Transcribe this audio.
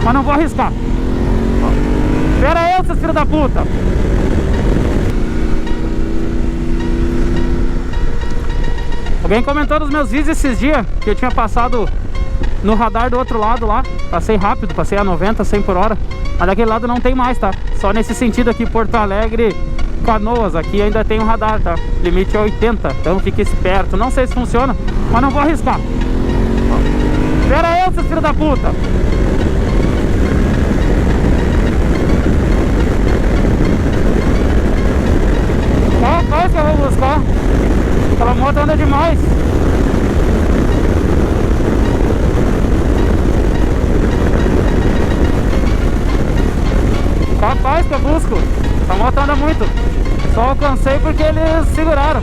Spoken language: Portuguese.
mas não vou arriscar. Pera aí, seus filhos da puta. Alguém comentou nos meus vídeos esses dias que eu tinha passado no radar do outro lado lá. Passei rápido, passei a 90, 100 por hora. Mas daquele lado não tem mais, tá? Só nesse sentido aqui, Porto Alegre, Canoas. Aqui ainda tem um radar, tá? Limite é 80, então fique esperto. Não sei se funciona, mas não vou arriscar. Pera aí, seus filhos da puta. Qual que eu vou buscar? Aquela moto anda demais. Capaz que eu busco. Essa moto anda muito. Só alcancei porque eles seguraram.